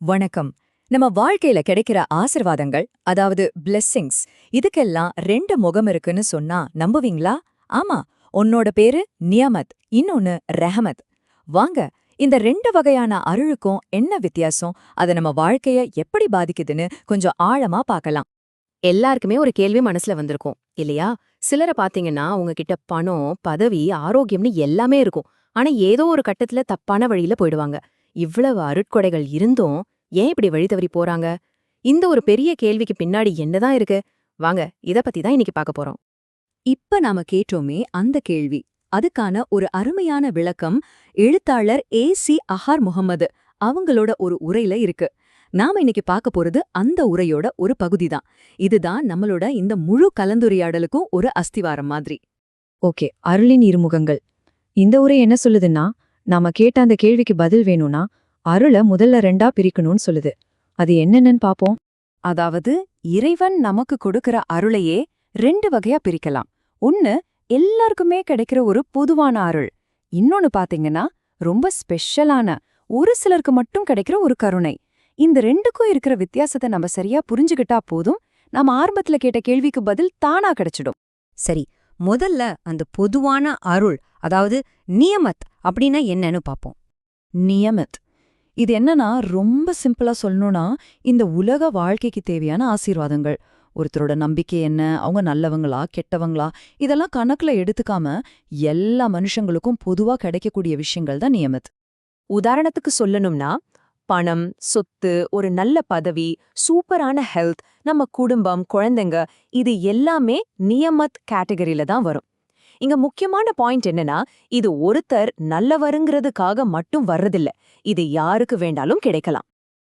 வணக்கம். நம்ம வாழ்க்கையில கிடைக்கிற ஆசிர்வாதங்கள், அதாவது பிளெஸ்ஸிங்ஸ், இதுக்கெல்லாம் ரெண்டு முகம் இருக்குன்னு சொன்னா நம்புவீங்களா? ஆமா, உன்னோட பேரு நியமத், இன்னொன்னு ரஹமத். வாங்க, இந்த ரெண்டு வகையான அருளுக்கும் என்ன வித்தியாசம், அது நம்ம வாழ்க்கைய எப்படி பாதிக்குதுன்னு கொஞ்சம் ஆழமா பார்க்கலாம். எல்லாருக்குமே ஒரு கேள்வி மனசுல வந்திருக்கும் இல்லையா? சிலரை பாத்தீங்கன்னா உங்ககிட்ட பணம், பதவி, ஆரோக்கியம்னு எல்லாமே இருக்கும். ஆனா ஏதோ ஒரு கட்டத்துல தப்பான வழியில போயிடுவாங்க. இவ்வளவு அருட்கொடைகள் இருந்தும் ஏன் இப்படி வழி தவறி போறாங்க? இந்த ஒரு பெரிய கேள்விக்கு பின்னாடி என்னதான் இருக்கு? வாங்க, இத பத்தி தான் இன்னைக்கு பார்க்க போறோம். இப்ப நாம கேட்டோமே அந்த கேள்வி, அதுக்கான ஒரு அருமையான விளக்கம் எழுத்தாளர் A.C. அஹார் முகமது அவங்களோட ஒரு உரையில இருக்கு. நாம இன்னைக்கு பார்க்க போறது அந்த உரையோட ஒரு பகுதிதான். இதுதான் நம்மளோட இந்த முழு கலந்துரையாடலுக்கும் ஒரு அஸ்திவாரம் மாதிரி. ஓகே, அருளின் இருமுகங்கள். இந்த உரை என்ன சொல்லுதுன்னா, நாம கேட்ட அந்த கேள்விக்கு பதில் வேணும்னா அருளை முதல்ல ரெண்டா பிரிக்கணும்னு சொல்லுது. அது என்னென்னு பாப்போம். அதாவது இறைவன் நமக்கு கொடுக்கிற அருளையே ரெண்டு வகையா பிரிக்கலாம். ஒன்னு எல்லாருக்குமே கிடைக்கிற ஒரு பொதுவான அருள். இன்னொன்னு பாத்தீங்கன்னா ரொம்ப ஸ்பெஷலான, ஒரு சிலருக்கு மட்டும் கிடைக்கிற ஒரு கருணை. இந்த ரெண்டுக்கும் இருக்கிற வித்தியாசத்தை நம்ம சரியா புரிஞ்சுகிட்டா போதும், நம்ம ஆரம்பத்துல கேட்ட கேள்விக்கு பதில் தானா கிடைச்சிடும். சரி, முதல்ல அந்த பொதுவான அருள், அதாவது நியமத் அப்படின்னா என்னன்னு பாப்போம். நியமத், இது என்னன்னா ரொம்ப சிம்பிளா சொல்லணும்னா இந்த உலக வாழ்க்கைக்கு தேவையான ஆசீர்வாதங்கள். ஒருத்தரோட நம்பிக்கை என்ன, அவங்க நல்லவங்களா கெட்டவங்களா, இதெல்லாம் கணக்குல எடுத்துக்காம எல்லா மனுஷங்களுக்கும் பொதுவா கிடைக்கக்கூடிய விஷயங்கள் தான் நியமத். உதாரணத்துக்கு சொல்லணும்னா, பணம், சொத்து, ஒரு நல்ல பதவி, சூப்பரான ஹெல்த், நம்ம குடும்பம், குழந்தைங்க, இது எல்லாமே நியமத் கேட்டகரியில தான் வரும். இங்க முக்கியமான பாயிண்ட் என்னன்னா, இது ஒருத்தர் நல்லவருங்கிறதுக்காக மட்டும் வர்றதில்ல. இது யாருக்கு வேண்டாலும் கிடைக்கலாம்.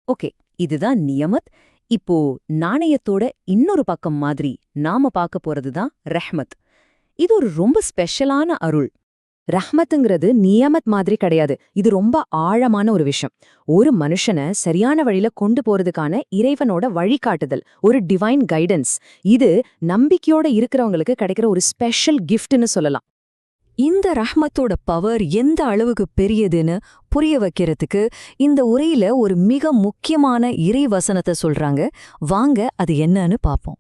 ஓகே, இதுதான் நியமத். இப்போ நாணயத்தோட இன்னொரு பக்கம் மாதிரி நாம பார்க்க போறதுதான் ரஹ்மத். இது ஒரு ரொம்ப ஸ்பெஷலான அருள். ரஹ்மத்துங்கிறது நியமத் மாதிரி கிடையாது. இது ரொம்ப ஆழமான ஒரு விஷயம். ஒரு மனுஷனை சரியான வழியில கொண்டு போறதுக்கான இறைவனோட வழிகாட்டுதல், ஒரு டிவைன் கைடன்ஸ். இது நம்பிக்கையோட இருக்கிறவங்களுக்கு கிடைக்கிற ஒரு ஸ்பெஷல் கிஃப்ட்னு சொல்லலாம். இந்த ரஹ்மத்தோட பவர் எந்த அளவுக்கு பெரியதுன்னு புரிய வைக்கிறதுக்கு இந்த உரையில ஒரு மிக முக்கியமான இறை வசனத்தை சொல்றாங்க. வாங்க அது என்னன்னு பாப்போம்.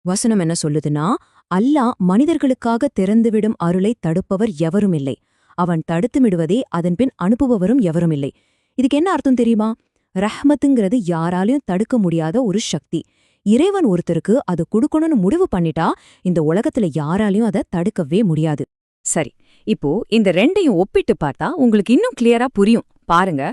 வசனம் என்ன சொல்லுதுன்னா, அல்லாஹ் மனிதர்களுக்காக திறந்துவிடும் அருளை தடுப்பவர் எவருமில்லை, அவன் தடுத்துவிடுவதே அதன்பின் அனுப்புபவரும் எவருமில்லை. இதுக்கு என்ன அர்த்தம் தெரியுமா? ரஹ்மத்துங்கிறது யாராலையும் தடுக்க முடியாத ஒரு சக்தி. இறைவன் ஒருத்தருக்கு அது கொடுக்கணும்னு முடிவு பண்ணிட்டா இந்த உலகத்துல யாராலையும் அதை தடுக்கவே முடியாது. சரி, இப்போ இந்த ரெண்டையும் ஒப்பிட்டு பார்த்தா உங்களுக்கு இன்னும் கிளியரா புரியும். பாருங்க,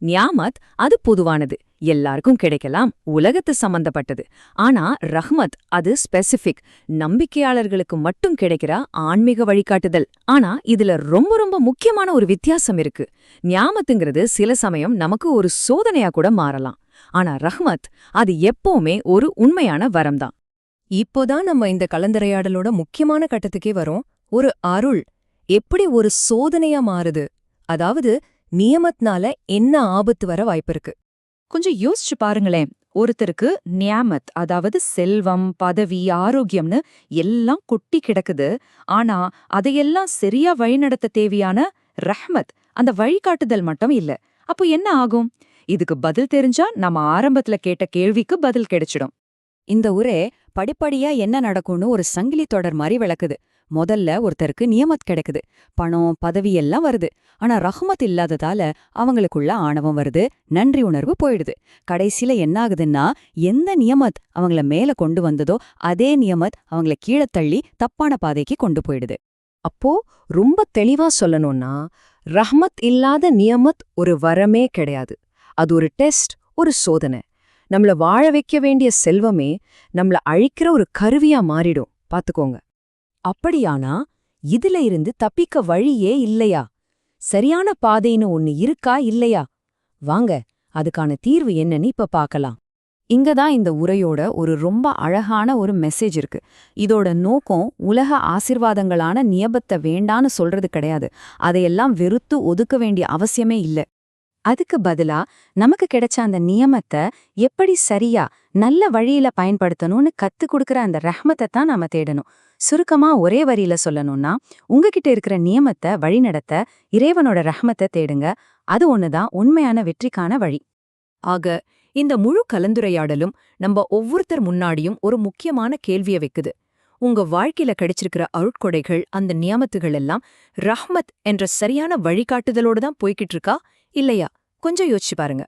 நியாமத் அது பொதுவானது, எல்லாருக்கும் கிடைக்கலாம், உலகத்து சம்பந்தப்பட்டது. ஆனா ரஹ்மத் அது ஸ்பெசிபிக், நம்பிக்கையாளர்களுக்கு மட்டும் கிடைக்கிற ஆன்மீக வழிகாட்டுதல். ஆனா இதுல ரொம்ப ரொம்ப முக்கியமான ஒரு வித்தியாசம் இருக்கு. நியாமத்துங்கிறது சில சமயம் நமக்கு ஒரு சோதனையா கூட மாறலாம். ஆனா ரஹ்மத் அது எப்பவுமே ஒரு உண்மையான வரம்தான். இப்போதான் நம்ம இந்த கலந்துரையாடலோட முக்கியமான கட்டத்துக்கே வரோம். ஒரு அருள் எப்படி ஒரு சோதனையா மாறுது, அதாவது நியமத்னால என்ன ஆபத்து வர வாய்ப்பிருக்கு? கொஞ்சம் யோசிச்சு பாருங்களேன். ஒருத்தருக்கு நியாமத், அதாவது செல்வம், பதவி, ஆரோக்கியம்னு எல்லாம் கொட்டி கிடக்குது. ஆனா அதையெல்லாம் சரியா வழிநடத்த தேவையான ரஹ்மத், அந்த வழிகாட்டுதல் மட்டும் இல்ல. அப்போ என்ன ஆகும்? இதுக்கு பதில் தெரிஞ்சா நம்ம ஆரம்பத்துல கேட்ட கேள்விக்கு பதில் கிடைச்சிடும். இந்த உரை படிப்படியா என்ன நடக்கும்னு ஒரு சங்கிலி தொடர் மாதிரி விளக்குது. முதல்ல ஒருத்தருக்கு நியமத் கிடைக்குது, பணம், பதவி எல்லாம் வருது. ஆனா ரஹ்மத் இல்லாததால அவங்களுக்குள்ள ஆணவம் வருது, நன்றி உணர்வு போயிடுது. கடைசியில என்ன ஆகுதுன்னா, எந்த நியமத் அவங்கள மேல கொண்டு வந்ததோ அதே நியமத் அவங்கள கீழே தள்ளி தப்பான பாதைக்கு கொண்டு போயிடுது. அப்போ ரொம்ப தெளிவா சொல்லணும்னா, ரஹ்மத் இல்லாத நியமத் ஒரு வரமே கிடையாது. அது ஒரு டெஸ்ட், ஒரு சோதனை. நம்மள வாழ வைக்க வேண்டிய செல்வமே நம்மள அழிக்கிற ஒரு கருவியா மாறிடும். பாத்துக்கோங்க. அப்படியானா இதுல இருந்து தப்பிக்க வழியே இல்லையா? சரியான பாதைன்னு ஒன்னு இருக்கா இல்லையா? வாங்க, அதுக்கான தீர்வு என்னன்னு இப்ப பார்க்கலாம். இங்கதான் இந்த உரையோட ஒரு ரொம்ப அழகான ஒரு மெசேஜ் இருக்கு. இதோட நோக்கம் உலக ஆசிர்வாதங்களான நியபத்தை வேண்டான்னு சொல்றது கிடையாது. அதையெல்லாம் வெறுத்து ஒதுக்க வேண்டிய அவசியமே இல்ல. அதுக்கு பதிலா நமக்கு கிடைச்ச அந்த நியமத்தை எப்படி சரியா நல்ல வழியில பயன்படுத்தணும்னு கத்து கொடுக்கற அந்த ரஹ்மத்தை தான் நாம தேடணும். சுருக்கமா ஒரே வரியில சொல்லணும்னா, உங்ககிட்ட இருக்கிற நியமத்தை வழிநடத்த இறைவனோட ரஹ்மத்தை தேடுங்க. அது ஒண்ணுதான் உண்மையான வெற்றிக்கான வழி. ஆக இந்த முழு கலந்துரையாடலும் நம்ம ஒவ்வொருத்தர் முன்னாடியும் ஒரு முக்கியமான கேள்வியை வைக்குது. உங்க வாழ்க்கையில கிடைச்சிருக்கிற அருட்கொடைகள், அந்த நியமத்துகள் எல்லாம் ரஹ்மத் என்ற சரியான வழிகாட்டுதலோட தான் போய்கிட்டு இருக்கா இல்லையா? கொஞ்சம் யோசிச்சு பாருங்க.